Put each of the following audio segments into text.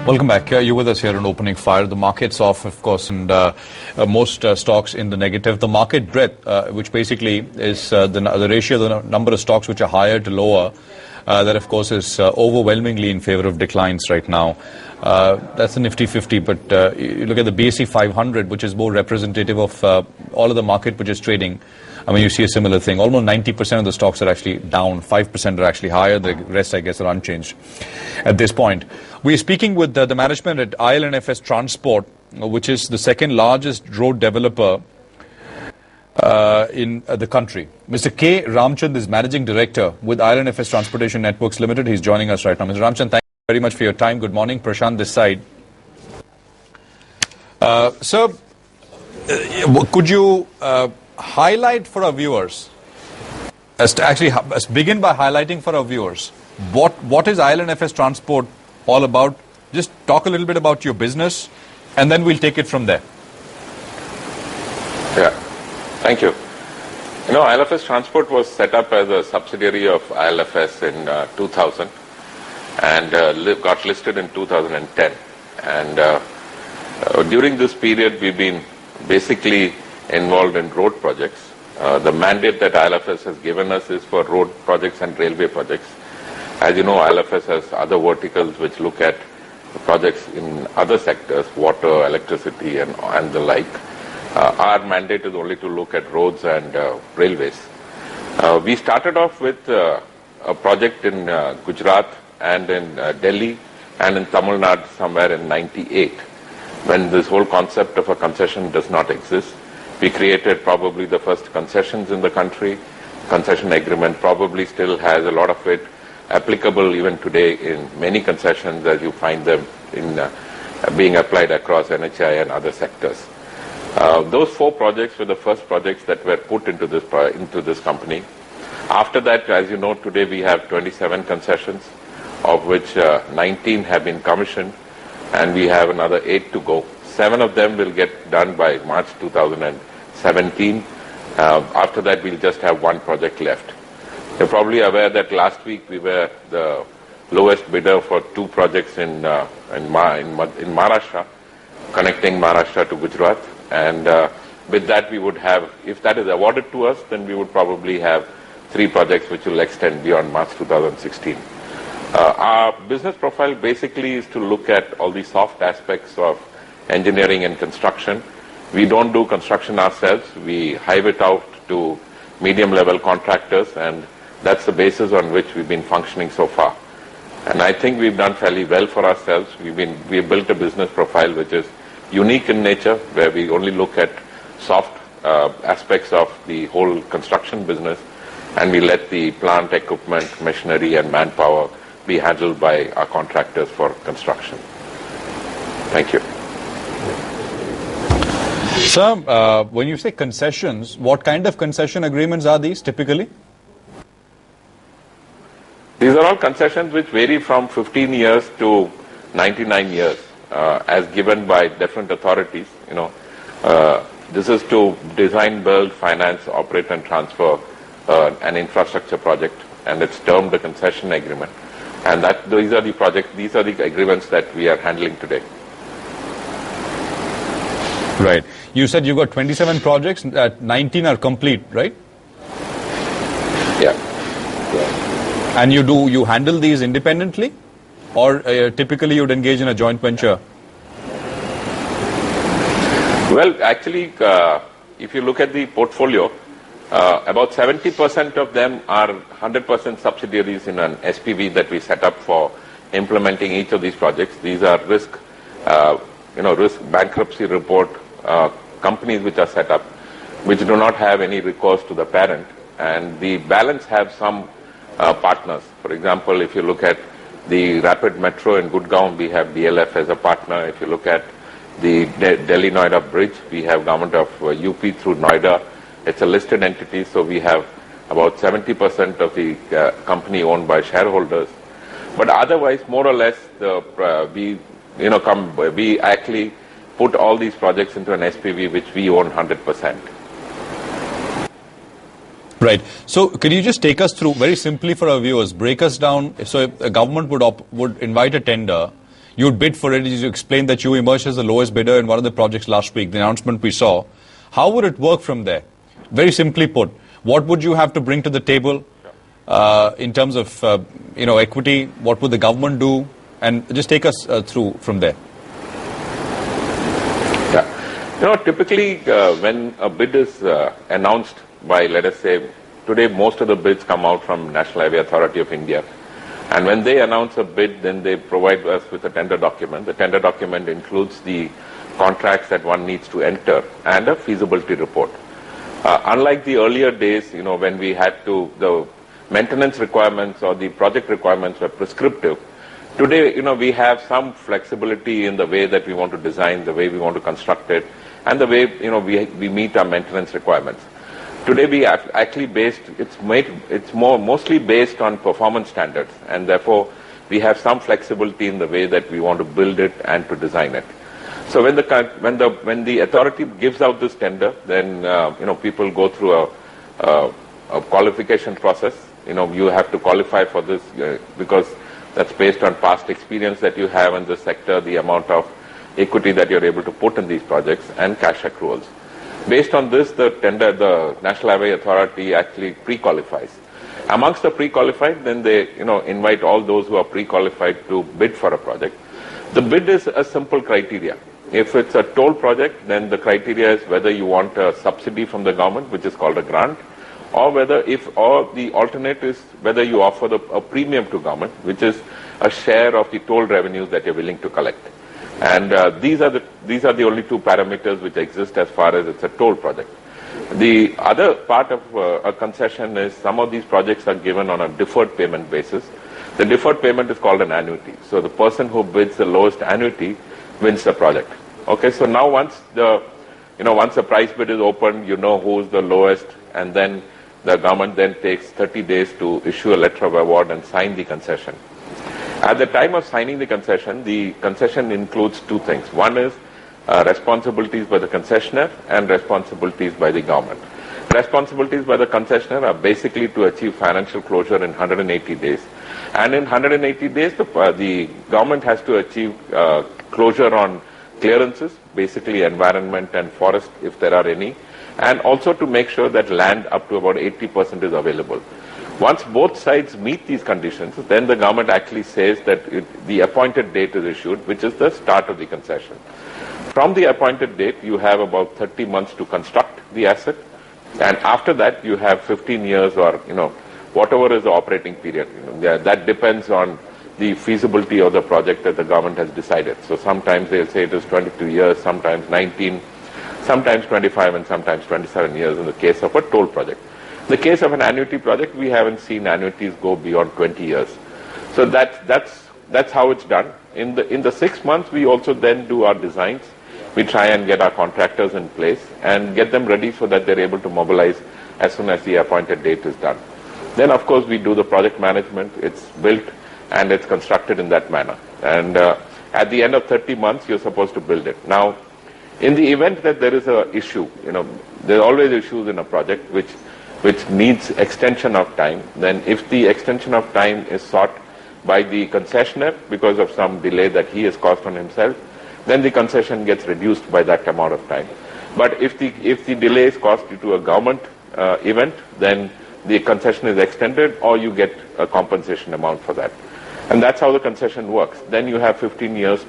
Welcome back. You're with us here on Opening Fire. The market's off, of course, and most stocks in the negative. The market breadth, which basically is the ratio, the number of stocks which are higher to lower, that, of course, is overwhelmingly in favor of declines right now. That's the Nifty 50, but you look at the BSE 500, which is more representative of all of the market which is trading. I mean, you see a similar thing. Almost 90% of the stocks are actually down. 5% are actually higher. The rest, I guess, are unchanged at this point. We're speaking with the management at IL&FS Transport, which is the second largest road developer in the country. Mr. K. Ramchand is Managing Director with IL&FS Transportation Networks Limited. He's joining us right now. Mr. Ramchand, thank you very much for your time. Good morning. Prashant this side. Sir, could you highlight for our viewers, begin by highlighting for our viewers, what is IL&FS Transport all about? Just talk a little bit about your business, and then we'll take it from there. Yeah, thank you. You know, IL&FS Transport was set up as a subsidiary of IL&FS in 2000 and got listed in 2010. And during this period, we've been basically involved in road projects. The mandate that IL&FS has given us is for road projects and railway projects. As you know, IL&FS has other verticals which look at projects in other sectors, water, electricity, and the like. Our mandate is only to look at roads and railways. We started off with a project in Gujarat and in Delhi and in Tamil Nadu somewhere in '98, when this whole concept of a concession does not exist. We created probably the first concessions in the country. Concession agreement probably still has a lot of it applicable even today in many concessions as you find them in being applied across NHI and other sectors. Those 4 projects were the first projects that were put into this company. After that, as you know, today we have 27 concessions, of which 19 have been commissioned, and we have another 8 to go. 7 of them will get done by March 2017. After that, we'll just have 1 project left. You're probably aware that last week we were the lowest bidder for 2 projects in Maharashtra, connecting Maharashtra to Gujarat. And with that, we would have, if that is awarded to us, then we would probably have 3 projects which will extend beyond March 2016. Our business profile basically is to look at all the soft aspects of engineering and construction. We don't do construction ourselves. We hive it out to medium-level contractors, and that's the basis on which we've been functioning so far. And I think we've done fairly well for ourselves. We've built a business profile which is unique in nature, where we only look at soft aspects of the whole construction business, and we let the plant, equipment, machinery, and manpower be handled by our contractors for construction. Thank you. Sir, when you say concessions, what kind of concession agreements are these typically? These are all concessions which vary from 15 years to 99 years, as given by different authorities. You know, this is to design, build, finance, operate, and transfer an infrastructure project, and it's termed a concession agreement. And these are the agreements that we are handling today. Right. You said you got 27 projects, 19 are complete, right? Yeah. And you handle these independently, or typically you'd engage in a joint venture? Well, actually, if you look at the portfolio, about 70% of them are 100% subsidiaries in an SPV that we set up for implementing each of these projects. These are risk bankruptcy report companies which are set up, which do not have any recourse to the parent, and the balance have some partners. For example, if you look at the Rapid Metro in Gurgaon, we have DLF as a partner. If you look at the Delhi-Noida Bridge, we have government of UP through Noida. It's a listed entity, so we have about 70% of the company owned by shareholders. But otherwise, more or less, we actually put all these projects into an SPV which we own 100%. Right. So could you just take us through, very simply for our viewers, break us down. So if a government would invite a tender, you'd bid for it. You explained that you emerged as the lowest bidder in one of the projects last week, the announcement we saw. How would it work from there? Very simply put, what would you have to bring to the table in terms of equity? What would the government do? And just take us through from there. Yeah. Typically when a bid is announced by, let us say, today most of the bids come out from National Highway Authority of India. And when they announce a bid, then they provide us with a tender document. The tender document includes the contracts that one needs to enter and a feasibility report. Unlike the earlier days, when we had to, the maintenance requirements or the project requirements were prescriptive. Today, we have some flexibility in the way that we want to design, the way we want to construct it, and the way, we meet our maintenance requirements. Today, we are actually it's mostly based on performance standards, and therefore, we have some flexibility in the way that we want to build it and to design it. So when the authority gives out this tender, then, people go through a qualification process. You have to qualify for this because that's based on past experience that you have in the sector, the amount of equity that you're able to put in these projects, and cash accruals. Based on this, the National Highway Authority actually pre-qualifies. Amongst the pre-qualified, then they invite all those who are pre-qualified to bid for a project. The bid is a simple criteria. If it's a toll project, then the criteria is whether you want a subsidy from the government, which is called a grant, or the alternate is whether you offer a premium to government, which is a share of the toll revenues that you're willing to collect. And these are the only two parameters which exist as far as it's a toll project. The other part of a concession is some of these projects are given on a deferred payment basis. The deferred payment is called an annuity. So the person who bids the lowest annuity wins the project. Okay, so now once the price bid is opened, you know who's the lowest, and then the government then takes 30 days to issue a letter of award and sign the concession. At the time of signing the concession includes two things. One is responsibilities by the concessionaire and responsibilities by the government. Responsibilities by the concessionaire are basically to achieve financial closure in 180 days. And in 180 days, the government has to achieve closure on clearances, basically environment and forest if there are any, and also to make sure that land up to about 80% is available. Once both sides meet these conditions, then the government actually says that the appointed date is issued, which is the start of the concession. From the appointed date, you have about 30 months to construct the asset, and after that, you have 15 years or, whatever is the operating period. That depends on the feasibility of the project that the government has decided. So sometimes they'll say it is 22 years, sometimes 19, sometimes 25, and sometimes 27 years in the case of a toll project. In the case of an annuity project, we haven't seen annuities go beyond 20 years. So that's how it's done. In the 6 months, we also then do our designs. We try and get our contractors in place and get them ready so that they're able to mobilize as soon as the appointed date is done. Then, of course, we do the project management. It's built and it's constructed in that manner. And at the end of 30 months, you're supposed to build it. Now, in the event that there is an issue, there are always issues in a project which needs extension of time. Then if the extension of time is sought by the concessionaire because of some delay that he has caused on himself, then the concession gets reduced by that amount of time. But if the delay is caused due to a government event, then the concession is extended or you get a compensation amount for that. And that's how the concession works. Then you have 15 years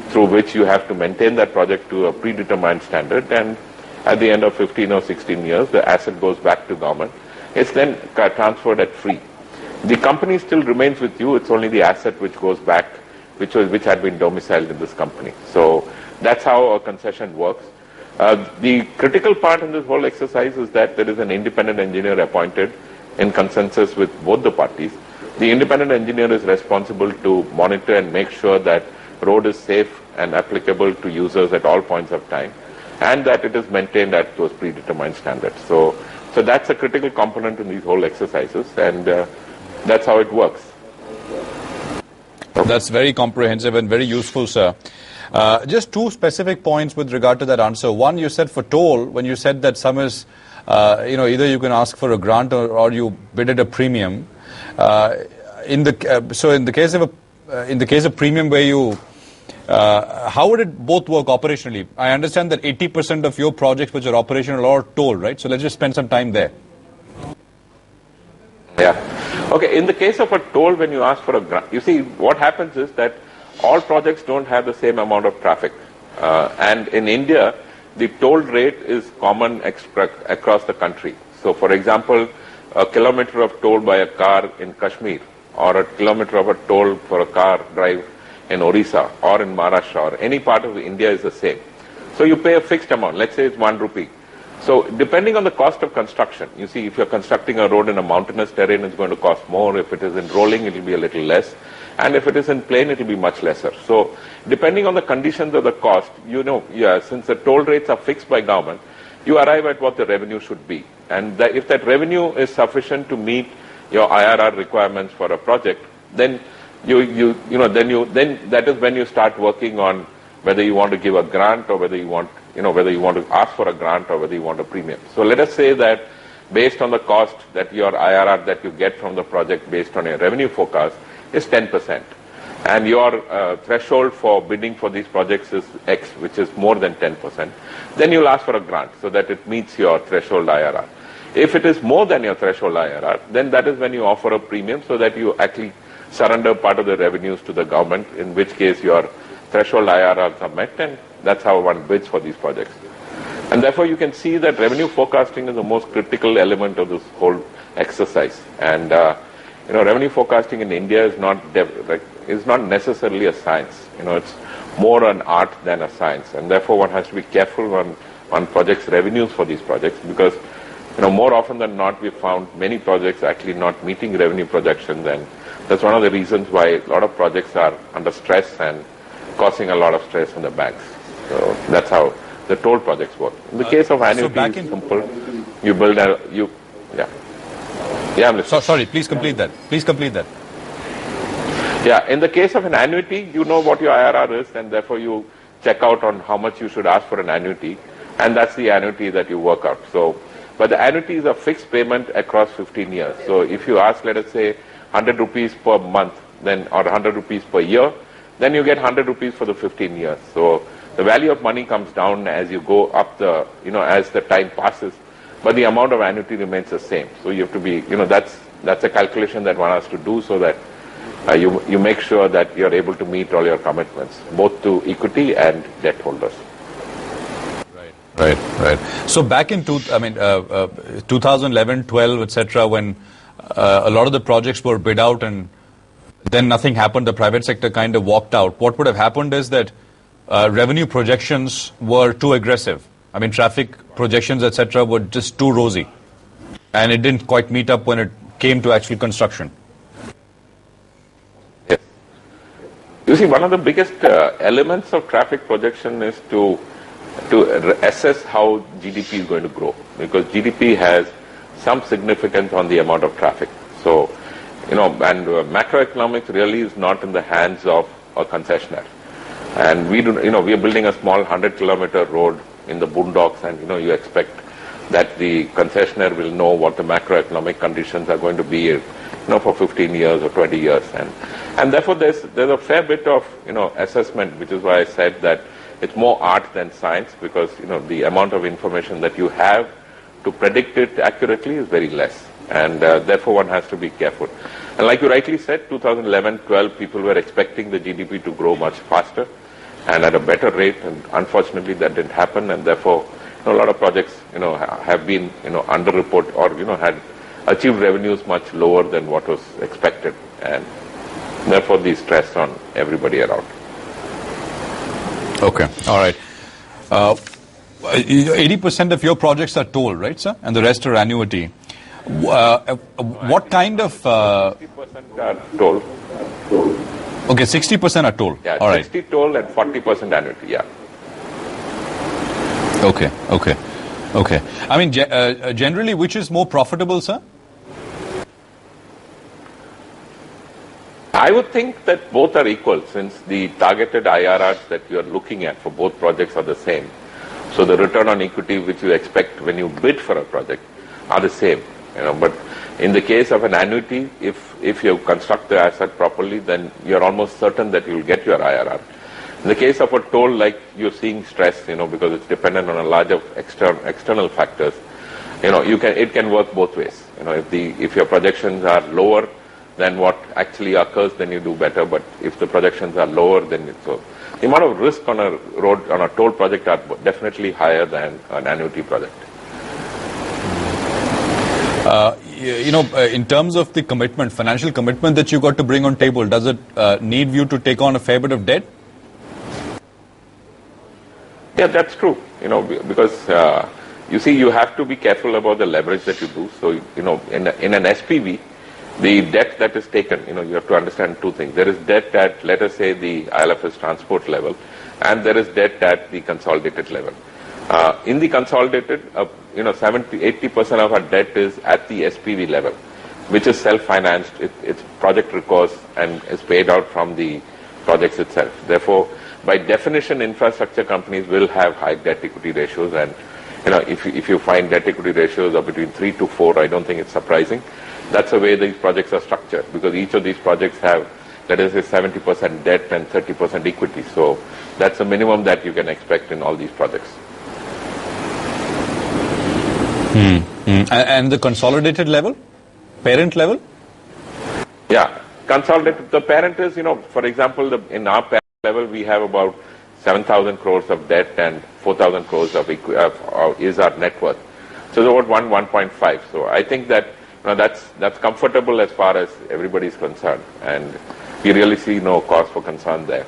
through which you have to maintain that project to a predetermined standard, and at the end of 15 or 16 years, the asset goes back to government. It's then transferred at free. The company still remains with you. It's only the asset which goes back, which had been domiciled in this company. So that's how a concession works. The critical part in this whole exercise is that there is an independent engineer appointed in consensus with both the parties. The independent engineer is responsible to monitor and make sure that road is safe and applicable to users at all points of time, and that it is maintained at those predetermined standards. So that's a critical component in these whole exercises, and that's how it works. That's very comprehensive and very useful, sir. Just two specific points with regard to that answer. One, you said for toll, when you said that some is, either you can ask for a grant or you bid at a premium. In the case of premium, where you How would it both work operationally? I understand that 80% of your projects which are operational are toll, right? So let's just spend some time there. Yeah. Okay. In the case of a toll, when you ask for a grant, you see what happens is that all projects don't have the same amount of traffic. And in India, the toll rate is common across the country. So, for example, a kilometer of toll by a car in Kashmir, or a kilometer of a toll for a car drive in Orissa or in Maharashtra or any part of India is the same. So you pay a fixed amount. Let's say it's 1 rupee. So depending on the cost of construction, you see, if you're constructing a road in a mountainous terrain, it's going to cost more. If it is in rolling, it will be a little less. And if it is in plain, it will be much lesser. So depending on the conditions of the cost, since the toll rates are fixed by government, you arrive at what the revenue should be. And if that revenue is sufficient to meet your IRR requirements for a project, then then that is when you start working on whether you want to give a grant or whether you want to ask for a grant or whether you want a premium. So let us say that based on the cost that your IRR that you get from the project based on your revenue forecast is 10%. And your threshold for bidding for these projects is X, which is more than 10%. Then you'll ask for a grant so that it meets your threshold IRR. If it is more than your threshold IRR, then that is when you offer a premium so that you actually surrender part of the revenues to the government, in which case your threshold IRRs are met, and that's how one bids for these projects. And therefore you can see that revenue forecasting is the most critical element of this whole exercise. And revenue forecasting in India is not necessarily a science. It's more an art than a science, and therefore one has to be careful on projects' revenues for these projects, because more often than not we found many projects actually not meeting revenue projections, and that's one of the reasons why a lot of projects are under stress and causing a lot of stress in the banks. So that's how the toll projects work. In the case of annuity, it's simple. You build I'm listening. Sorry, please complete that. Yeah, in the case of an annuity, you know what your IRR is, and therefore you check out on how much you should ask for an annuity, and that's the annuity that you work out. So, but the annuity is a fixed payment across 15 years. So if you ask, let us say, 100 rupees per month, or 100 rupees per year, then you get 100 rupees for the 15 years. So the value of money comes down as you go up as the time passes, but the amount of annuity remains the same. So you have to be, that's a calculation that one has to do so that you make sure that you're able to meet all your commitments, both to equity and debt holders. Right. So back in 2011, 12, etc., when a lot of the projects were bid out and then nothing happened, the private sector kind of walked out. What would have happened is that revenue projections were too aggressive. Traffic projections, etc., were just too rosy, and it didn't quite meet up when it came to actual construction. Yes. You see, one of the biggest elements of traffic projection is to assess how GDP is going to grow, because GDP has some significance on the amount of traffic. So, and macroeconomics really is not in the hands of a concessionaire. And we are building a small 100-kilometer road in the boondocks, and you expect that the concessionaire will know what the macroeconomic conditions are going to be, for 15 years or 20 years, and therefore there's a fair bit of assessment, which is why I said that it's more art than science, because the amount of information that you have to predict it accurately is very less, and therefore one has to be careful. And like you rightly said, 2011-12 people were expecting the GDP to grow much faster and at a better rate, and unfortunately that didn't happen, and therefore a lot of projects have been underreported or had achieved revenues much lower than what was expected, and therefore the stress on everybody around. Okay, all right. 80% of your projects are toll, right, sir? And the rest are annuity. What kind of... 60% are toll. Okay, 60% are toll. Yeah, all 60 right. toll and 40% annuity, yeah. Okay. Generally, which is more profitable, sir? I would think that both are equal, since the targeted IRRs that you are looking at for both projects are the same. So the return on equity which you expect when you bid for a project are the same. But in the case of an annuity, if you construct the asset properly, then you're almost certain that you'll get your IRR. In the case of a toll, like you're seeing stress, because it's dependent on a large of external factors, it can work both ways. If your projections are lower than what actually occurs, then you do better. But if the projections are lower, then so the amount of risk on a road, on a toll project are definitely higher than an annuity project. In terms of the commitment, financial commitment that you got to bring on table, does it need you to take on a fair bit of debt? Yeah, that's true. Because you see, you have to be careful about the leverage that you do. So, in an SPV, the debt that is taken, you have to understand two things. There is debt at, let us say, the IL&FS transport level, and there is debt at the consolidated level. In the consolidated, 70-80% of our debt is at the SPV level, which is self-financed. It's project recourse and is paid out from the projects itself. Therefore, by definition, infrastructure companies will have high debt-equity ratios, and if you find debt-equity ratios of between 3 to 4, I don't think it's surprising. That's the way these projects are structured, because each of these projects have, let us say, 70% debt and 30% equity. So that's the minimum that you can expect in all these projects. And the consolidated level? Parent level? Yeah, consolidated. The parent is, for example, in our parent level, we have about 7,000 crores of debt and 4,000 crores is our net worth. So it's about 1.5. So I think that that's comfortable as far as everybody is concerned, and we really see no cause for concern there.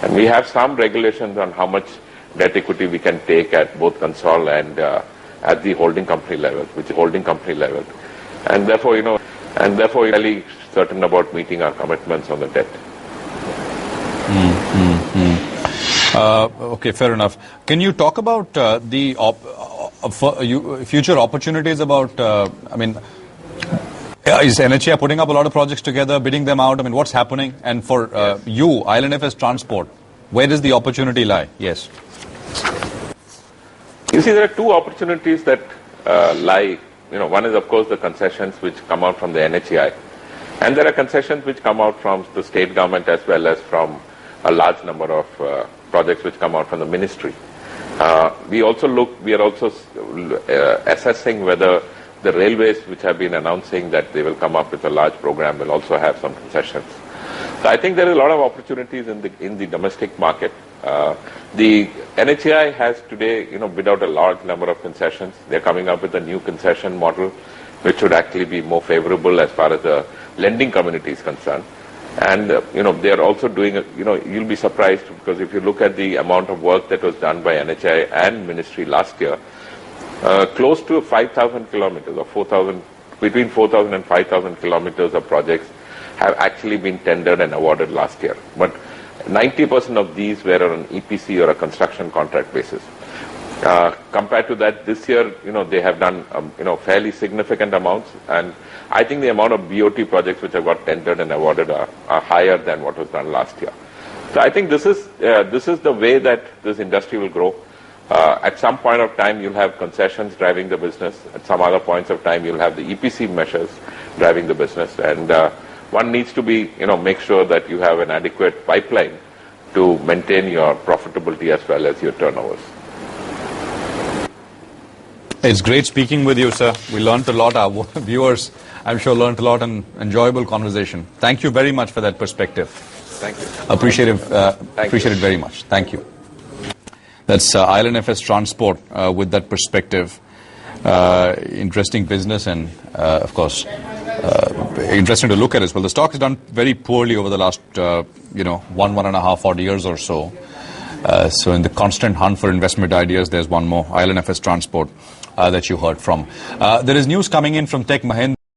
And we have some regulations on how much debt equity we can take at both consol and at the holding company level, which is holding company level, and therefore we're really certain about meeting our commitments on the debt. Okay, fair enough. Can you talk about the future opportunities about, is NHAI putting up a lot of projects together, bidding them out? What's happening? And for you, IL&FS Transport, where does the opportunity lie? Yes. You see, there are two opportunities that lie. One is, of course, the concessions which come out from the NHAI. And there are concessions which come out from the state government as well as from a large number of projects which come out from the ministry. We are also assessing whether the railways which have been announcing that they will come up with a large program will also have some concessions. So I think there is a lot of opportunities in the domestic market. The NHAI has today, bid out a large number of concessions. They're coming up with a new concession model, which should actually be more favorable as far as the lending community is concerned. And, they're also doing, you'll be surprised, because if you look at the amount of work that was done by NHAI and ministry last year, close to 5,000 kilometers or between 4,000 and 5,000 kilometers of projects have actually been tendered and awarded last year. But 90% of these were on an EPC or a construction contract basis. Compared to that, this year, they have done, fairly significant amounts, and I think the amount of BOT projects which have got tendered and awarded are higher than what was done last year. So I think this is the way that this industry will grow. At some point of time, you'll have concessions driving the business. At some other points of time, you'll have the EPC measures driving the business, and one needs to make sure that you have an adequate pipeline to maintain your profitability as well as your turnovers. It's great speaking with you, sir. We learned a lot. Our viewers, I'm sure, learned a lot, and enjoyable conversation. Thank you very much for that perspective. Thank you. Appreciate it very much. Thank you. That's IL&FS Transport with that perspective. Interesting business, and of course, interesting to look at as well. The stock has done very poorly over the last, 1.5 odd years or so. So in the constant hunt for investment ideas, there's one more, IL&FS Transport, that you heard from. There is news coming in from Tech Mahindra.